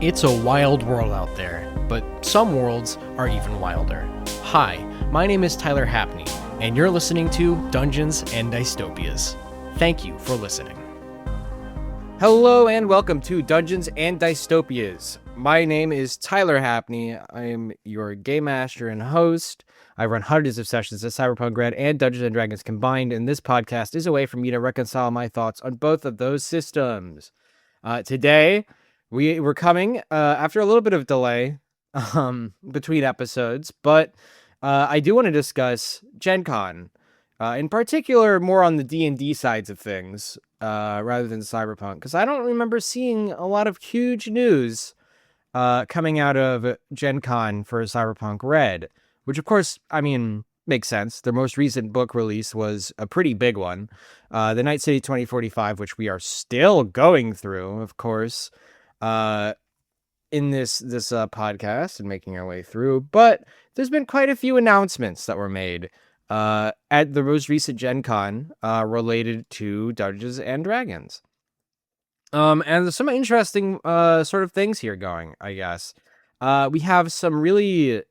It's a wild world out there, but some worlds are even wilder. Hi, my name is Tyler Hapney, and you're listening to Dungeons and Dystopias. Thank you for listening. Hello and welcome to Dungeons and Dystopias. My name is Tyler Hapney. I am your game master and host. I run hundreds of sessions of Cyberpunk Red and Dungeons and Dragons combined, and this podcast is a way for me to reconcile my thoughts on both of those systems. Today, we're coming after a little bit of delay between episodes, but I do want to discuss Gen Con. In particular, more on the D&D sides of things, rather than Cyberpunk, because I don't remember seeing a lot of huge news coming out of Gen Con for Cyberpunk Red, which, of course, I mean, makes sense. Their most recent book release was a pretty big one, The Night City 2045, which we are still going through, of course, in this podcast and making our way through. But there's been quite a few announcements that were made at the most recent Gen Con related to Dungeons and Dragons. And there's some interesting sort of things here going, I guess. We have some really,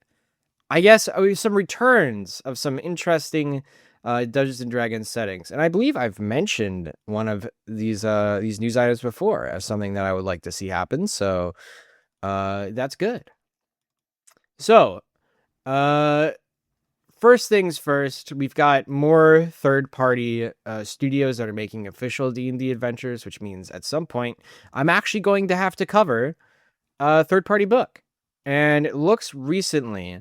some returns of some interesting Dungeons and Dragons settings. And I believe I've mentioned one of these news items before as something that I would like to see happen. So that's good. So, first things first, we've got more third-party studios that are making official D&D adventures, which means at some point I'm actually going to have to cover a third-party book. And it looks recently,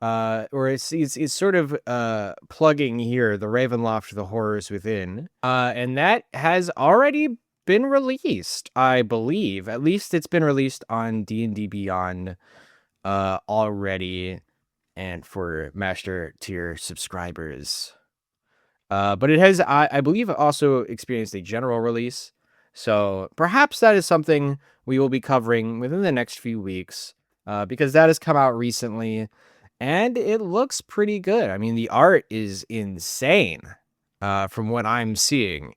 or it's sort of plugging here, the Ravenloft, The Horrors Within, and that has already been released, I believe. At least it's been released on D&D Beyond already, and for Master Tier subscribers. But it has, I believe, also experienced a general release. So perhaps that is something we will be covering within the next few weeks, because that has come out recently, and it looks pretty good. I mean, the art is insane from what I'm seeing.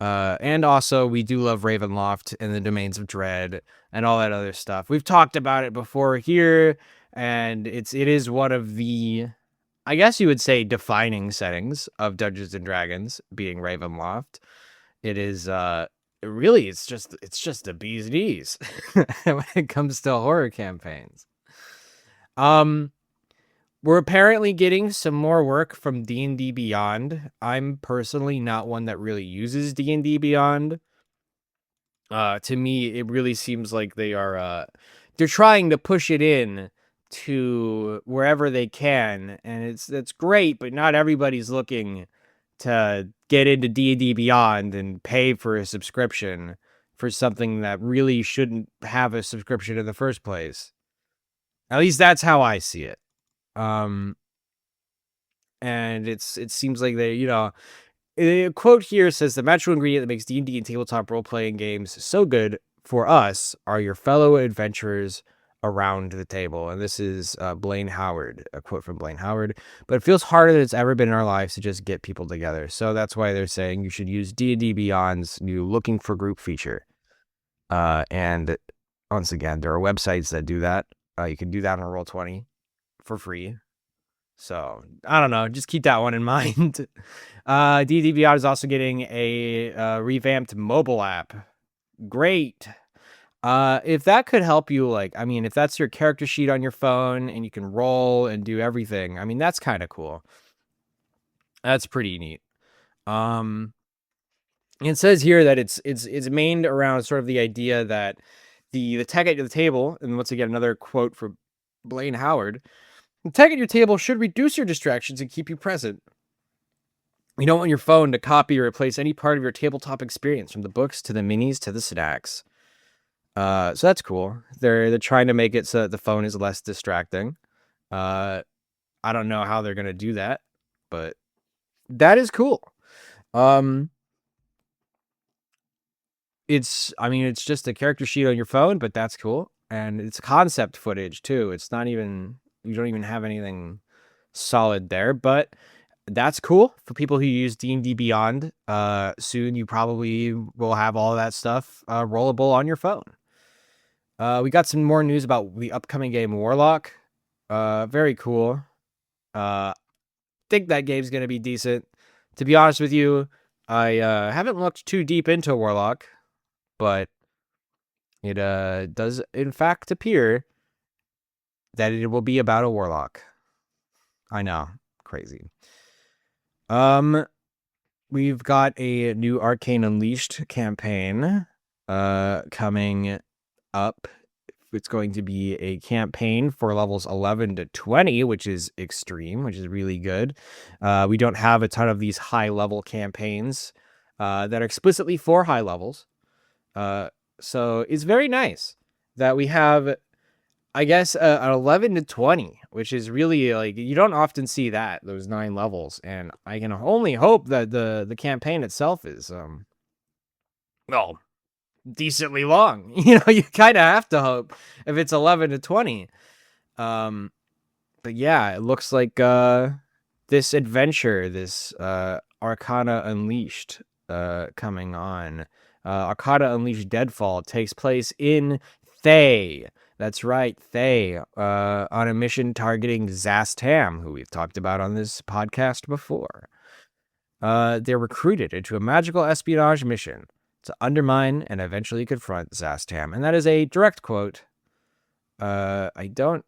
And also, we do love Ravenloft and the Domains of Dread and all that other stuff. We've talked about it before here, and it is one of the, I guess you would say, defining settings of Dungeons and Dragons, being Ravenloft. It is really, it's just the bee's knees when it comes to horror campaigns. We're apparently getting some more work from D&D Beyond. I'm personally not one that really uses D&D Beyond. To me, it really seems like they're trying to push it in to wherever they can, and that's great, but not everybody's looking to get into D&D Beyond and pay for a subscription for something that really shouldn't have a subscription in the first place. At least that's how I see it. And it seems like they, a quote here says, the magical ingredient that makes D&D and tabletop role-playing games so good for us are your fellow adventurers around the table. And this is Blaine Howard, a quote from Blaine Howard. But it feels harder than it's ever been in our lives to just get people together. So that's why they're saying you should use D&D Beyond's new Looking for Group feature. And once again, there are websites that do that. You can do that on Roll20 for free. So I don't know, just keep that one in mind. D&D Beyond is also getting a revamped mobile app. Great. If that could help you, if that's your character sheet on your phone and you can roll and do everything, I mean, that's kind of cool. That's pretty neat. It says here that it's mained around sort of the idea that the tech at the table, and once again, another quote from Blaine Howard, the tech at your table should reduce your distractions and keep you present. You don't want your phone to copy or replace any part of your tabletop experience, from the books to the minis to the snacks. So that's cool. They're trying to make it so that the phone is less distracting. I don't know how they're gonna do that, but that is cool. It's just a character sheet on your phone, but that's cool. And it's concept footage too. It's not even, you don't even have anything solid there, but that's cool for people who use D&D Beyond. Soon you probably will have all that stuff rollable on your phone. We got some more news about the upcoming game Warlock. Very cool. Think that game's gonna be decent. To be honest with you, I haven't looked too deep into Warlock, but it does in fact appear that it will be about a warlock. I know, crazy. We've got a new Arcane Unleashed campaign coming up. It's going to be a campaign for levels 11 to 20, which is extreme, which is really good. We don't have a ton of these high-level campaigns that are explicitly for high levels. So it's very nice that we have, I guess, an 11 to 20, which is really, like, you don't often see that, those 9 levels. And I can only hope that the campaign itself is, well, decently long. You know, you kind of have to hope if it's 11 to 20. But yeah, it looks like this adventure, this Arcana Unleashed coming on. Arcana Unleashed Deadfall takes place in Thay. That's right, Thay, on a mission targeting Zastam, who we've talked about on this podcast before. They're recruited into a magical espionage mission to undermine and eventually confront Zastam. And that is a direct quote. Amanda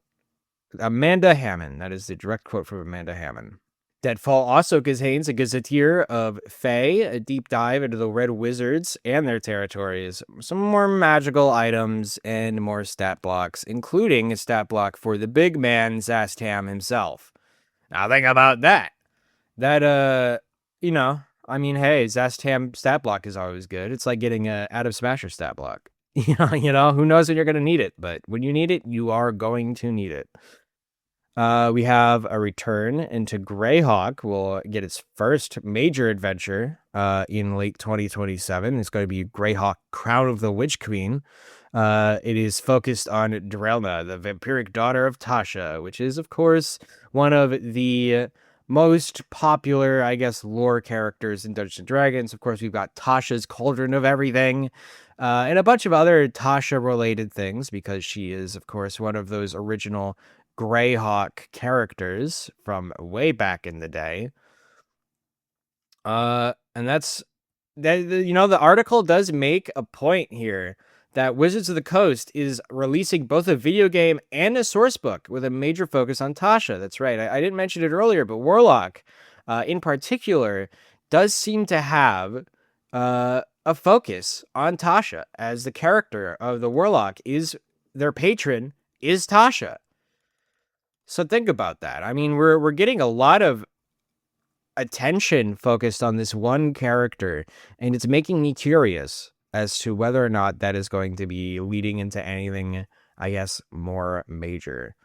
Hammond. That is the direct quote from Amanda Hammond. Deadfall also contains a gazetteer of Fae, a deep dive into the Red Wizards and their territories, some more magical items, and more stat blocks, including a stat block for the big man Zastam himself. Now think about that. That, you know, I mean, hey, Zastam stat block is always good. It's like getting a Adam Smasher stat block. You know, who knows when you're going to need it, but when you need it, you are going to need it. We have a return into Greyhawk. Will get its first major adventure in late 2027. It's going to be Greyhawk Crown of the Witch Queen. It is focused on Drelna, the vampiric daughter of Tasha, which is, of course, one of the most popular, I guess, lore characters in Dungeons & Dragons. Of course, we've got Tasha's Cauldron of Everything, and a bunch of other Tasha-related things, because she is, of course, one of those original Greyhawk characters from way back in the day. And that's that. You know, the article does make a point here that Wizards of the Coast is releasing both a video game and a source book with a major focus on Tasha. That's right. I didn't mention it earlier, but Warlock, in particular, does seem to have a focus on Tasha, as the character of the Warlock is their patron is Tasha. So think about that. I mean, we're getting a lot of attention focused on this one character, and it's making me curious as to whether or not that is going to be leading into anything, I guess, more major.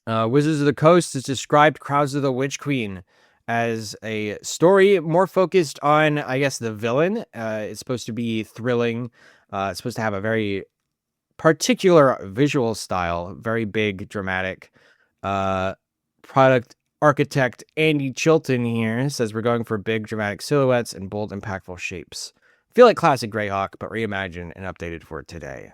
Wizards of the Coast has described Crowns of the Witch Queen as a story more focused on, I guess, the villain. It's supposed to be thrilling. It's supposed to have a very particular visual style, very big, dramatic. Product architect Andy Chilton here says we're going for big, dramatic silhouettes and bold, impactful shapes. Feel like classic Greyhawk, but reimagined and updated for today.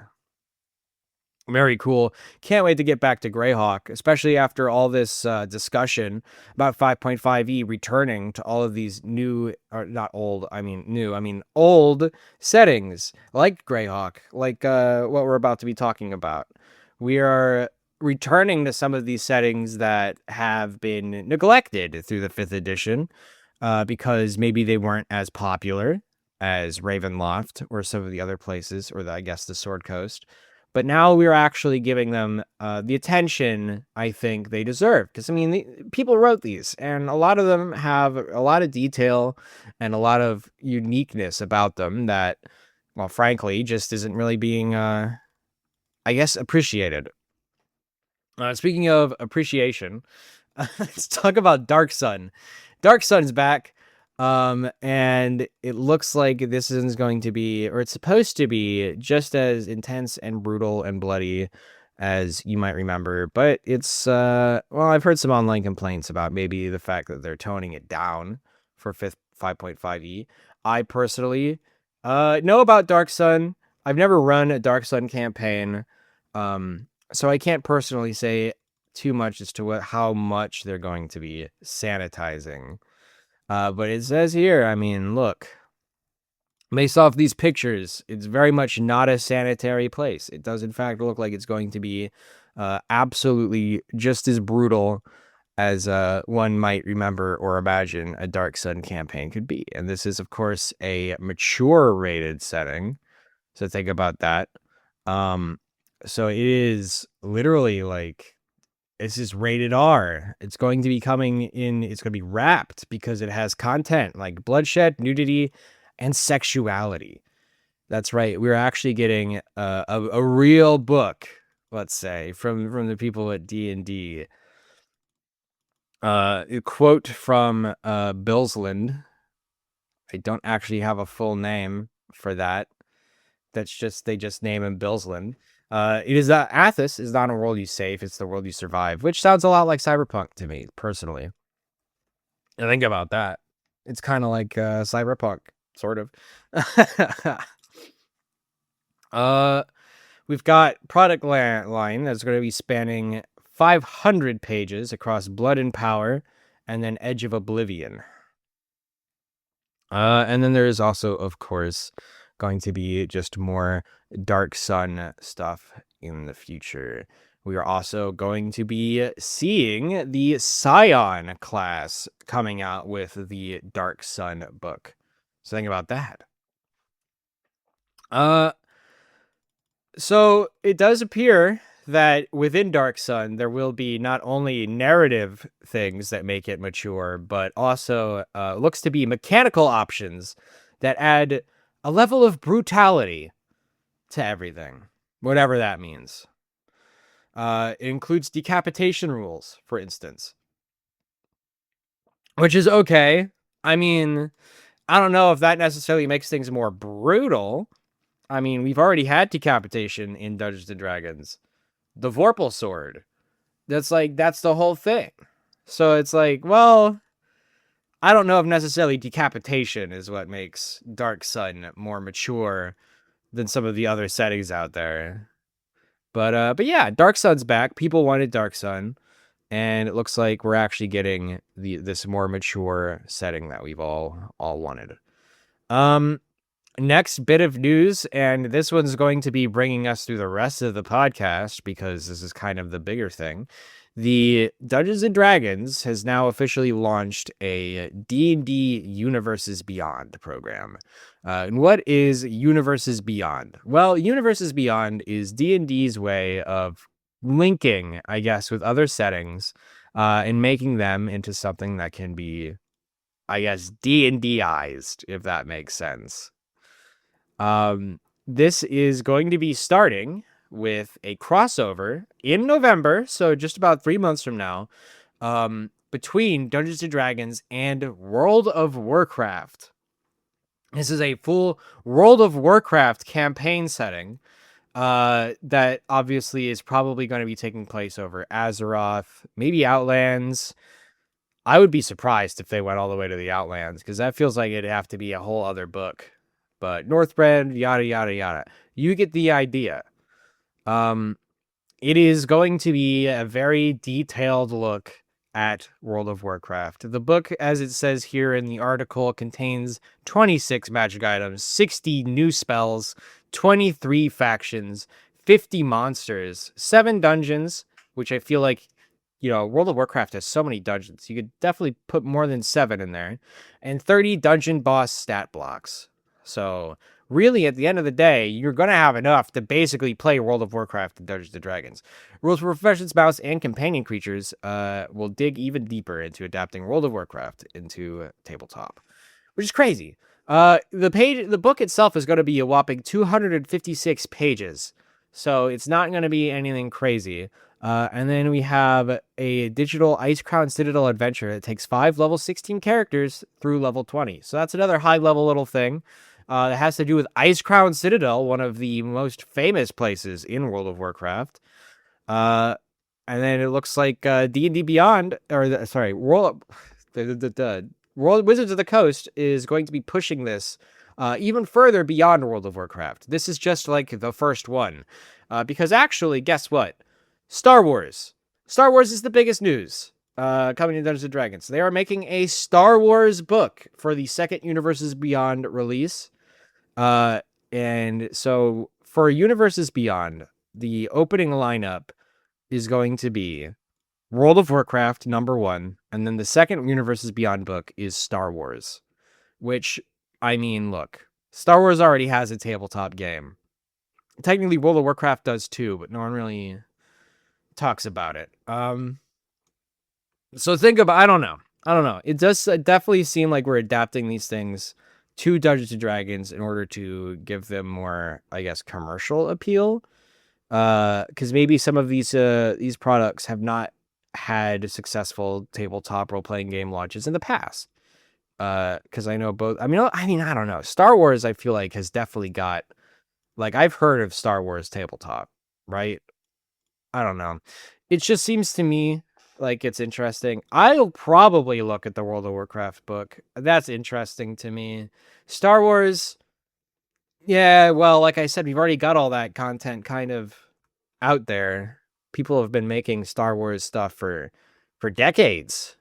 Very cool. Can't wait to get back to Greyhawk, especially after all this discussion about 5.5e returning to all of these new, or not old, I mean new, I mean old settings like Greyhawk, like what we're about to be talking about. We are returning to some of these settings that have been neglected through the 5th edition because maybe they weren't as popular as Ravenloft or some of the other places, or I guess the Sword Coast. But now we're actually giving them the attention I think they deserve. Because, I mean, people wrote these, and a lot of them have a lot of detail and a lot of uniqueness about them that, well, frankly, just isn't really being, I guess, appreciated. Speaking of appreciation, let's talk about Dark Sun. Dark Sun's back. And it looks like this is going to be, or it's supposed to be, just as intense and brutal and bloody as you might remember. But it's, well, I've heard some online complaints about maybe the fact that they're toning it down for 5.5e. I personally know about Dark Sun. I've never run a Dark Sun campaign, so I can't personally say too much as to how much they're going to be sanitizing. But it says here, I mean, look, based off these pictures, it's very much not a sanitary place. It does, in fact, look like it's going to be absolutely just as brutal as one might remember or imagine a Dark Sun campaign could be. And this is, of course, a mature rated setting. So think about that. So it is literally like, this is rated R. It's going to be coming in, it's going to be wrapped because it has content like bloodshed, nudity, and sexuality. That's right. We're actually getting a real book, let's say, from the people at D&D. A quote from Billsland. I don't actually have a full name for that. That's just, they just name him Billsland. It is that Athos is not a world you save, it's the world you survive, which sounds a lot like Cyberpunk to me, personally. And think about that. It's kind of like Cyberpunk, sort of. We've got product line that's going to be spanning 500 pages across Blood and Power and then Edge of Oblivion. And then there is also, of course, going to be just more Dark Sun stuff in the future. We are also going to be seeing the Scion class coming out with the Dark Sun book. So think about that. So it does appear that within Dark Sun, there will be not only narrative things that make it mature, but also looks to be mechanical options that add a level of brutality to everything, whatever that means. It includes decapitation rules, for instance, which is okay. I mean, I don't know if that necessarily makes things more brutal. I mean, we've already had decapitation in Dungeons & Dragons. The Vorpal Sword. That's the whole thing. So it's like, well, I don't know if necessarily decapitation is what makes Dark Sun more mature than some of the other settings out there. But yeah, Dark Sun's back. People wanted Dark Sun, and it looks like we're actually getting this more mature setting that we've all wanted. Next bit of news, and this one's going to be bringing us through the rest of the podcast because this is kind of the bigger thing. The Dungeons & Dragons has now officially launched a D&D Universes Beyond program. And what is Universes Beyond? Well, Universes Beyond is D&D's way of linking, I guess, with other settings and making them into something that can be, I guess, D&Dized, if that makes sense. This is going to be starting with a crossover in November, so just about 3 months from now, between Dungeons & Dragons and World of Warcraft. This is a full World of Warcraft campaign setting that obviously is probably going to be taking place over Azeroth, maybe Outlands. I would be surprised if they went all the way to the Outlands, because that feels like it'd have to be a whole other book. But Northrend, yada, yada, yada. You get the idea. It is going to be a very detailed look at World of Warcraft. The book, as it says here in the article, contains 26 magic items, 60 new spells, 23 factions, 50 monsters, 7 dungeons, which I feel like, you know, World of Warcraft has so many dungeons. You could definitely put more than 7 in there, and 30 dungeon boss stat blocks. So really, at the end of the day, you're going to have enough to basically play World of Warcraft and Dungeons & Dragons. Rules for professions, mouse, and companion creatures will dig even deeper into adapting World of Warcraft into tabletop, which is crazy. The book itself is going to be a whopping 256 pages, so it's not going to be anything crazy. And then we have a digital Ice Crown Citadel adventure that takes 5 level 16 characters through level 20. So that's another high-level little thing. That has to do with Ice Crown Citadel, one of the most famous places in World of Warcraft. And then it looks like D&D Beyond, World Wizards of the Coast is going to be pushing this even further beyond World of Warcraft. This is just like the first one. Because actually, guess what? Star Wars. Star Wars is the biggest news coming to Dungeons & Dragons. They are making a Star Wars book for the second Universes Beyond release. And so for Universes Beyond, the opening lineup is going to be World of Warcraft #1, and then the second Universes Beyond book is Star Wars, which, I mean, look, Star Wars already has a tabletop game. Technically, World of Warcraft does too, but no one really talks about it. So think about, I don't know. It does definitely seem like we're adapting these things to Dungeons and Dragons in order to give them more, I guess, commercial appeal. Because maybe some of these products have not had successful tabletop role-playing game launches in the past. Because I know both. I mean, I don't know. Star Wars, I feel like, has definitely got, like, I've heard of Star Wars tabletop, right? I don't know. It just seems to me like it's interesting. I'll probably look at the World of Warcraft book. That's interesting to me. Star Wars, yeah, well, like I said, we've already got all that content kind of out there. People have been making Star Wars stuff for decades.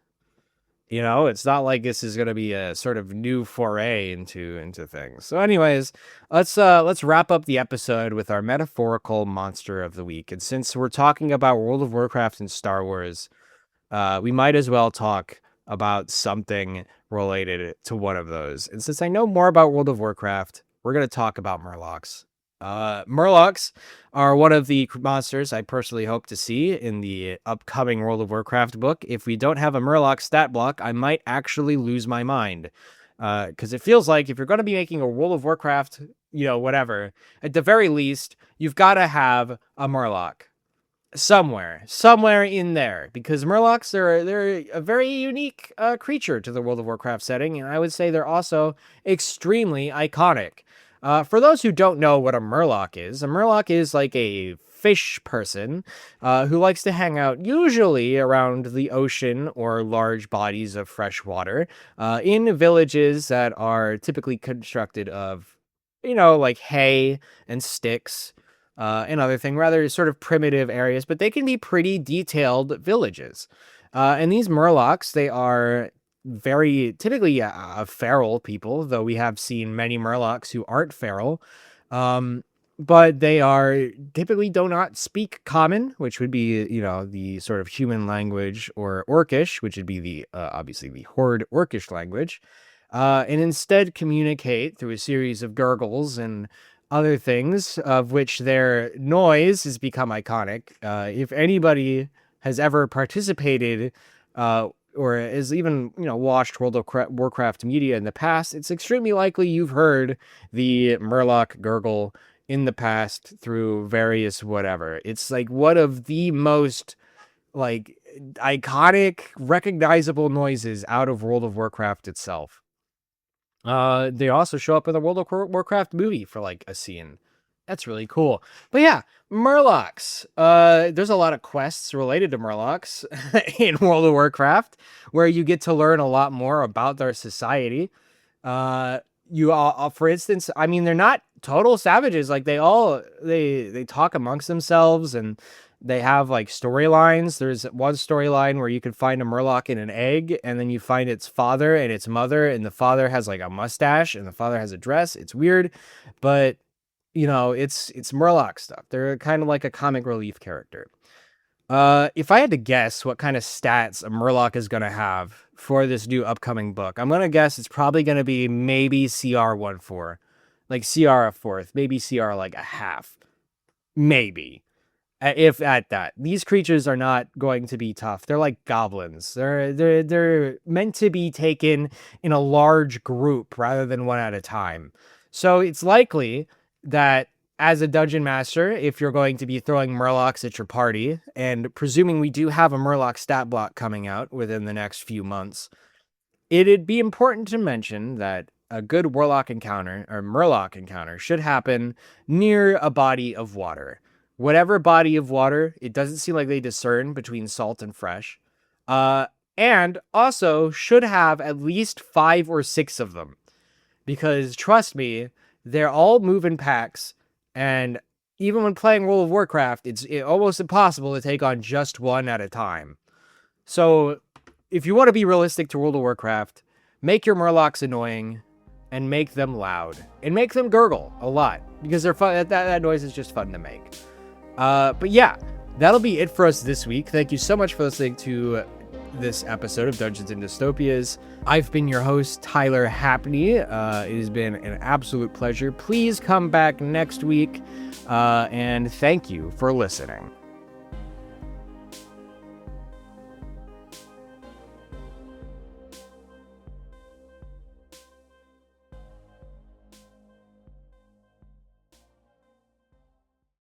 You know, it's not like this is going to be a sort of new foray into things. So anyways, let's wrap up the episode with our metaphorical monster of the week. And since we're talking about World of Warcraft and Star Wars, we might as well talk about something related to one of those. And since I know more about World of Warcraft, we're going to talk about Murlocs. Murlocs are one of the monsters I personally hope to see in the upcoming World of Warcraft book. If we don't have a Murloc stat block, I might actually lose my mind. Because it feels like if you're going to be making a World of Warcraft, whatever, at the very least, you've got to have a Murloc. Somewhere in there, because Murlocs they're a very unique creature to the World of Warcraft setting, and I would say they're also extremely iconic. For those who don't know what a Murloc is like a fish person who likes to hang out usually around the ocean or large bodies of fresh water in villages that are typically constructed of, like hay and sticks. And other thing, rather sort of primitive areas, but they can be pretty detailed villages. And these Murlocs, they are very typically feral people, though we have seen many Murlocs who aren't feral. But they are typically do not speak Common, which would be, the sort of human language, or Orcish, which would be the obviously the Horde Orcish language, and instead communicate through a series of gurgles and other things, of which their noise has become iconic. If anybody has ever participated or has even watched World of Warcraft media in the past, it's extremely likely you've heard the Murloc gurgle in the past through various whatever. It's like one of the most like iconic, recognizable noises out of World of Warcraft itself. They also show up in the World of Warcraft movie for like a scene. That's really cool. But yeah, Murlocs. There's a lot of quests related to Murlocs in World of Warcraft where you get to learn a lot more about their society. For instance, I mean, they're not total savages. Like they talk amongst themselves, and they have like storylines. There's one storyline where you can find a Murloc in an egg, and then you find its father and its mother, and the father has like a mustache and the father has a dress. It's weird, but it's Murloc stuff. They're kind of like a comic relief character. If I had to guess what kind of stats a Murloc is going to have for this new upcoming book, I'm going to guess it's probably going to be maybe CR 1/4, like CR a fourth, maybe CR like a half, maybe. If at that. These creatures are not going to be tough. They're like goblins. They're meant to be taken in a large group rather than one at a time. So it's likely that as a dungeon master, if you're going to be throwing Murlocs at your party, and presuming we do have a Murloc stat block coming out within the next few months, it'd be important to mention that a good Warlock encounter or Murloc encounter should happen near a body of water. Whatever body of water, it doesn't seem like they discern between salt and fresh. And also should have at least 5 or 6 of them. because trust me, they're all moving packs, and even when playing World of Warcraft, it's almost impossible to take on just one at a time. So if you want to be realistic to World of Warcraft, make your Murlocs annoying and make them loud and make them gurgle a lot because they're fun. That noise is just fun to make. But yeah, that'll be it for us this week. Thank you so much for listening to this episode of Dungeons and Dystopias. I've been your host, Tyler Happney. It has been an absolute pleasure. Please come back next week, and thank you for listening.